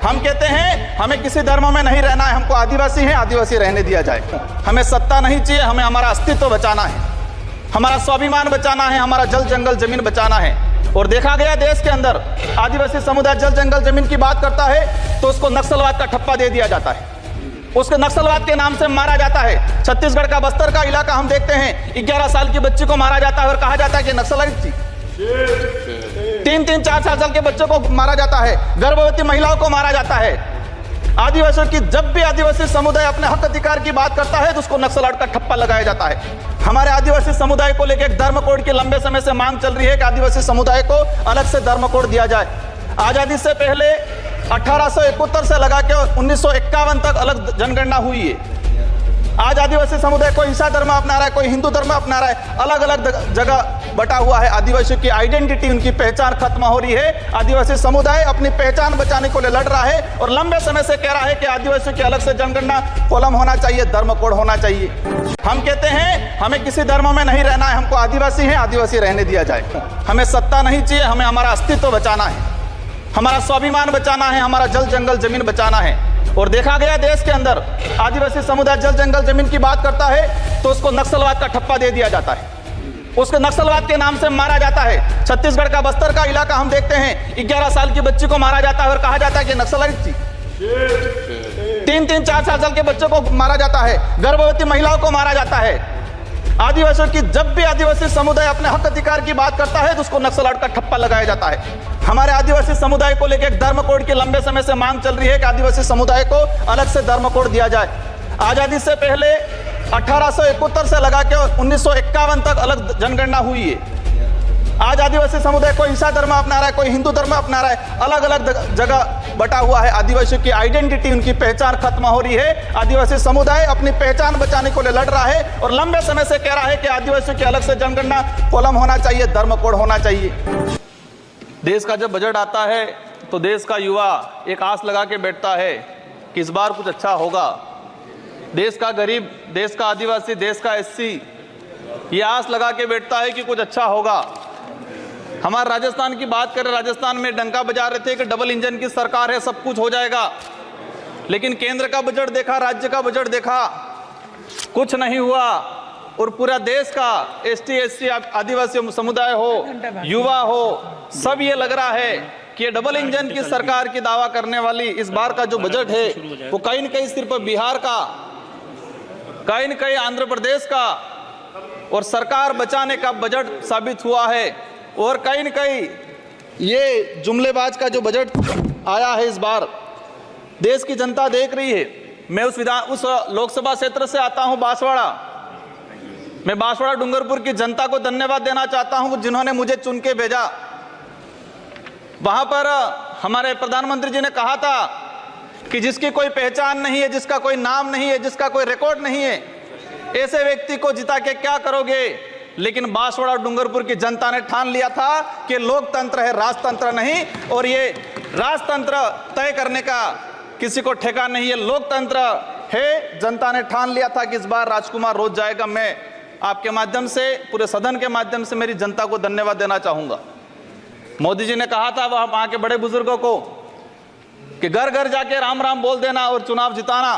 हम कहते हैं हमें किसी धर्म में नहीं रहना है, हमको आदिवासी हैं, आदिवासी रहने दिया जाए। हमें सत्ता नहीं चाहिए, हमें हमारा अस्तित्व बचाना है, हमारा स्वाभिमान बचाना है, हमारा जल जंगल जमीन बचाना है। और देखा गया देश के अंदर आदिवासी समुदाय जल जंगल जमीन की बात करता है तो उसको नक्सलवाद का ठप्पा दे दिया जाता है, उसको नक्सलवाद के नाम से मारा जाता है। छत्तीसगढ़ का बस्तर का इलाका हम देखते हैं, 11 साल की बच्ची को मारा जाता है और कहा जाता है कि नक्सलाइट थी। 3-3, 4-4 साल के बच्चों को मारा जाता है, गर्भवती महिलाओं को मारा जाता है। आदिवासियों की जब भी आदिवासी समुदाय अपने हक अधिकार की बात करता है तो उसको नक्सलवाद का ठप्पा लगाया जाता है। हमारे आदिवासी समुदाय को लेकर एक धर्म कोड की लंबे समय से मांग चल रही है कि आदिवासी समुदाय को अलग से धर्म कोड दिया जाए। आजादी से पहले 1871 से लगा के 1951 तक अलग जनगणना हुई है। आज आदिवासी समुदाय कोई ईसा धर्म अपना रहा है, कोई हिंदू धर्म अपना रहा है, अलग अलग जगह बटा हुआ है। आदिवासियों की आइडेंटिटी, उनकी पहचान खत्म हो रही है। आदिवासी समुदाय अपनी पहचान बचाने को लड़ रहा है और लंबे समय से कह रहा है कि आदिवासियों की अलग से जनगणना कॉलम होना चाहिए, धर्म कोड होना चाहिए। हम कहते हैं हमें किसी धर्म में नहीं रहना है, हमको आदिवासी हैं, आदिवासी रहने दिया जाए। हमें सत्ता नहीं चाहिए, हमें हमारा अस्तित्व बचाना है, हमारा स्वाभिमान बचाना है, हमारा जल जंगल जमीन बचाना है। और देखा गया देश के अंदर आदिवासी समुदाय जल जंगल जमीन की बात करता है तो उसको नक्सलवाद का ठप्पा दे दिया जाता है, उसको नक्सलवाद के नाम से मारा जाता है। छत्तीसगढ़ का बस्तर का इलाका हम देखते हैं, 11 साल की बच्ची को मारा जाता है और कहा जाता है कि नक्सलाइट थी। 3-3, 4-4 साल के बच्चों को मारा जाता है, गर्भवती महिलाओं को मारा जाता है। आदिवासियों की जब भी आदिवासी समुदाय अपने हक अधिकार की बात करता है तो उसको नक्सलवाद का ठप्पा लगाया जाता है। हमारे आदिवासी समुदाय को लेकर एक धर्म कोड की लंबे समय से मांग चल रही है कि आदिवासी समुदाय को अलग से धर्म कोड दिया जाए। आजादी से पहले 1871 से लगा के 1951 तक अलग जनगणना हुई है। आज आदिवासी समुदाय कोई ईसा धर्म अपना रहा है, कोई हिंदू धर्म अपना रहा है, अलग अलग जगह बटा हुआ है। आदिवासियों की आइडेंटिटी, उनकी पहचान खत्म हो रही है। आदिवासी समुदाय अपनी पहचान बचाने को लड़ रहा है और लंबे समय से कह रहा है कि आदिवासियों की अलग से जनगणना कॉलम होना चाहिए, धर्म कोड होना चाहिए। देश का जब बजट आता है तो देश का युवा एक आस लगा के बैठता है कि इस बार कुछ अच्छा होगा। देश का गरीब, देश का आदिवासी, देश का एससी ये आस लगा के बैठता है कि कुछ अच्छा होगा। हमारे राजस्थान की बात करें, राजस्थान में डंका बजा रहे थे कि डबल इंजन की सरकार है, सब कुछ हो जाएगा। लेकिन केंद्र का बजट देखा, राज्य का बजट देखा, कुछ नहीं हुआ। और पूरा देश का एसटी एससी आदिवासी समुदाय हो, युवा हो, सब ये लग रहा है कि डबल इंजन की सरकार की दावा करने वाली इस बार का जो बजट है वो कहीं न कहीं सिर्फ बिहार का, कहीं न कहीं आंध्र प्रदेश का और सरकार बचाने का बजट साबित हुआ है। और कहीं न कहीं ये जुमलेबाज का जो बजट आया है इस बार, देश की जनता देख रही है। मैं उस लोकसभा क्षेत्र से आता हूं, बांसवाड़ा। मैं बांसवाड़ा डूंगरपुर की जनता को धन्यवाद देना चाहता हूं जिन्होंने मुझे चुन के भेजा। वहां पर हमारे प्रधानमंत्री जी ने कहा था कि जिसकी कोई पहचान नहीं है, जिसका कोई नाम नहीं है, जिसका कोई रिकॉर्ड नहीं है, ऐसे व्यक्ति को जिता के क्या करोगे। लेकिन बांसवाड़ा डूंगरपुर की जनता ने ठान लिया था कि लोकतंत्र है, राजतंत्र नहीं। और ये राजतंत्र तय करने का किसी को ठेका नहीं है, लोकतंत्र है। जनता ने ठान लिया था कि इस बार राजकुमार रोज जाएगा। मैं आपके माध्यम से, पूरे सदन के माध्यम से मेरी जनता को धन्यवाद देना चाहूंगा। मोदी जी ने कहा था वहां के बड़े बुजुर्गों को कि घर घर जाके राम राम बोल देना और चुनाव जिताना।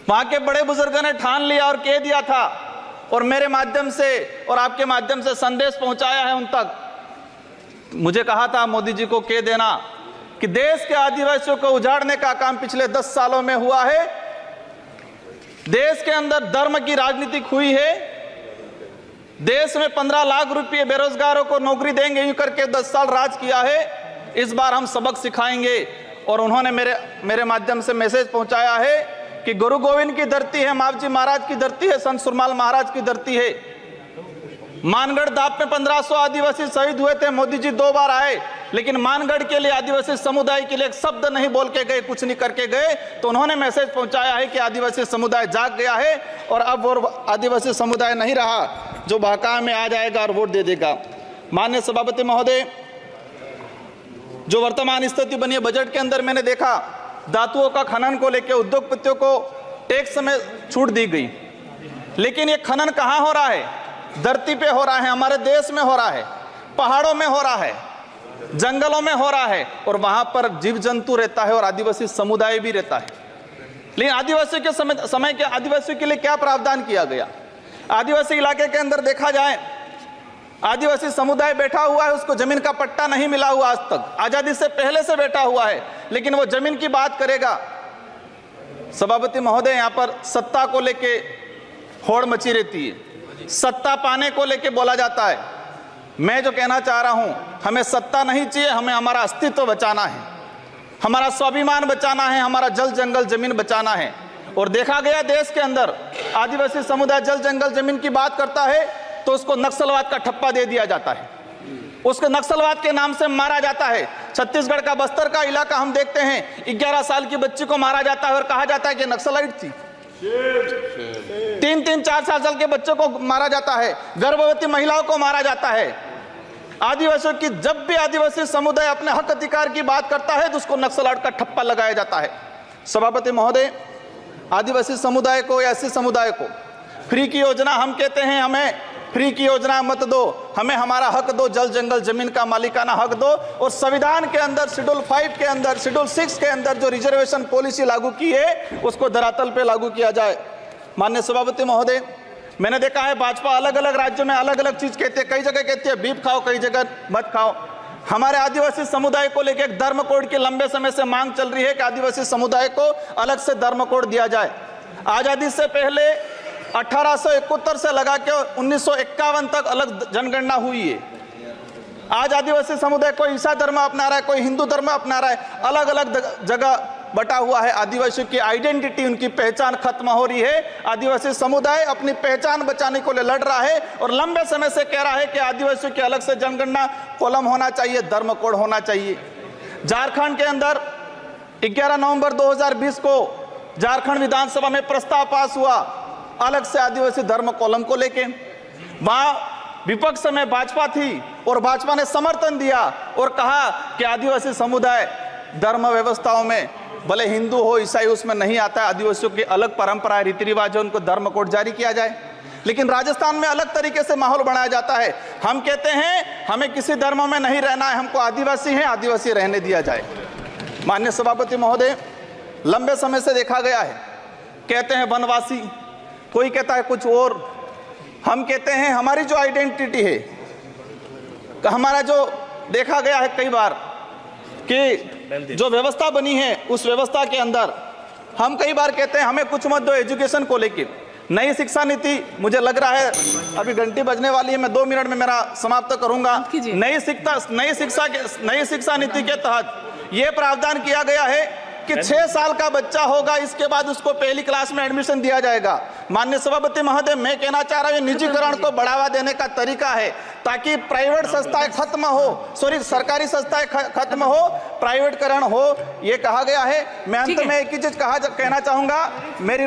वहां के बड़े बुजुर्गों ने ठान लिया और कह दिया था, और मेरे माध्यम से और आपके माध्यम से संदेश पहुंचाया है उन तक। मुझे कहा था मोदी जी को कह देना कि देश के आदिवासियों को उजाड़ने का काम पिछले 10 सालों में हुआ है। देश के अंदर धर्म की राजनीति हुई है। देश में 15 लाख रुपए बेरोजगारों को नौकरी देंगे यूं करके 10 साल राज किया है। इस बार हम सबक सिखाएंगे। और उन्होंने मेरे माध्यम से मैसेज पहुंचाया है कि गुरु गोविंद की धरती है, मावजी महाराज की धरती है, संत सुरमाल महाराज की धरती है। मानगढ़ दाप में 1500 आदिवासी शहीद हुए थे। मोदी जी 2 बार आए, लेकिन मानगढ़ के लिए, आदिवासी समुदाय के लिए एक शब्द नहीं बोल के गए, कुछ नहीं करके गए। तो उन्होंने मैसेज पहुंचाया है कि आदिवासी समुदाय जाग गया है और अब वो आदिवासी समुदाय नहीं रहा जो बहकावे में आ जाएगा और वोट दे देगा। माननीय सभापति महोदय, जो वर्तमान स्थिति बनी है बजट के अंदर, मैंने देखा धातुओं का खनन को लेकर उद्योगपतियों को टैक्स में छूट दी गई। लेकिन ये खनन कहाँ हो रहा है? धरती पे हो रहा है, हमारे देश में हो रहा है, पहाड़ों में हो रहा है। जंगलों में हो रहा है और वहां पर जीव जंतु रहता है और आदिवासी समुदाय भी रहता है। लेकिन आदिवासी के समय के आदिवासी के लिए क्या प्रावधान किया गया? आदिवासी इलाके के अंदर देखा जाए, आदिवासी समुदाय बैठा हुआ है, उसको जमीन का पट्टा नहीं मिला हुआ आज तक, आजादी से पहले से बैठा हुआ है, लेकिन वो जमीन की बात करेगा। सभापति महोदय, यहाँ पर सत्ता को लेके होड़ मची रहती है, सत्ता पाने को लेके बोला जाता है। मैं जो कहना चाह रहा हूं, हमें सत्ता नहीं चाहिए, हमें हमारा अस्तित्व बचाना है, हमारा स्वाभिमान बचाना है, हमारा जल जंगल जमीन बचाना है। और देखा गया देश के अंदर आदिवासी समुदाय जल जंगल जमीन की बात करता है तो उसको नक्सलवाद का ठप्पा दे दिया जाता है, उसको नक्सलवाद के नाम से मारा जाता है। छत्तीसगढ़ का बस्तर का इलाका हम देखते हैं, 11 साल की बच्ची को मारा जाता है और कहा जाता है कि नक्सलाइट थी। 3-3, 4 साल के बच्चों को मारा जाता है, गर्भवती महिलाओं को मारा जाता है। आदिवासियों की, जब भी आदिवासी समुदाय अपने हक अधिकार की बात करता है तो उसको नक्सलवाद का ठप्पा लगाया जाता है। सभापति महोदय, आदिवासी समुदाय को या एससी समुदाय को फ्री की योजना, हम कहते हैं हमें फ्री की योजना मत दो, हमें हमारा हक दो, जल जंगल जमीन का मालिकाना हक दो। और संविधान के अंदर शेड्यूल 5 के अंदर, शेड्यूल 6 के अंदर जो रिजर्वेशन पॉलिसी लागू की है उसको धरातल पे लागू किया जाए। माननीय सभापति महोदय, मैंने देखा है भाजपा अलग अलग राज्यों में अलग अलग चीज कहती है, कई जगह कहती है बीफ खाओ, कई जगह मत खाओ। हमारे आदिवासी समुदाय को लेकर एक धर्म कोड की लंबे समय से मांग चल रही है कि आदिवासी समुदाय को अलग से धर्म कोड दिया जाए। आजादी से पहले 1871 से लगा के 1951 तक अलग जनगणना हुई है। आज आदिवासी समुदाय कोई ईसाई धर्म अपना रहा है, कोई हिंदू धर्म अपना रहा है, अलग अलग जगह बटा हुआ है। आदिवासियों की आइडेंटिटी, उनकी पहचान खत्म हो रही है। आदिवासी समुदाय अपनी पहचान बचाने को लिए लड़ रहा है और लंबे समय से कह रहा है कि आदिवासियों की अलग से जनगणना कॉलम होना चाहिए, धर्म कोड होना चाहिए। झारखंड के अंदर 11 नवंबर 2020 को झारखंड विधानसभा में प्रस्ताव पास हुआ अलग से आदिवासी धर्म कॉलम को लेके। वहां विपक्ष में भाजपा थी और भाजपा ने समर्थन दिया और कहा कि आदिवासी समुदाय धर्म व्यवस्थाओं में, भले हिंदू हो ईसाई, उसमें नहीं आता है, आदिवासियों की अलग परंपरा रीति रिवाज है, उनको धर्म कोड जारी किया जाए। लेकिन राजस्थान में अलग तरीके से माहौल बनाया जाता है। हम कहते हैं हमें किसी धर्म में नहीं रहना है, हमको आदिवासी हैं, आदिवासी रहने दिया जाए। माननीय सभापति महोदय, लंबे समय से देखा गया है, कहते हैं वनवासी, कोई कहता है कुछ और। हम कहते हैं हमारी जो आइडेंटिटी है, हमारा जो देखा गया है कई बार कि जो व्यवस्था बनी है उस व्यवस्था के अंदर हम कई बार कहते हैं हमें कुछ मत दो एजुकेशन को लेके। नई शिक्षा नीति, मुझे लग रहा है अभी घंटी बजने वाली है, मैं 2 मिनट में मेरा समाप्त करूंगा। नई शिक्षा नीति के तहत यह प्रावधान किया गया है कि 6 साल का बच्चा होगा, इसके बाद उसको पहली क्लास में एडमिशन दिया जाएगा। माननीय सभापति महोदय, मैं कहना चाह रहा हूं, निजीकरण को बढ़ावा देने का तरीका है ताकि प्राइवेट संस्थाएं खत्म हो, सरकारी संस्थाएं खत्म हो, प्राइवेटकरण हो, ये कहा गया है। मैं अंत में एक ही चीज कहना चाहूंगा, मेरी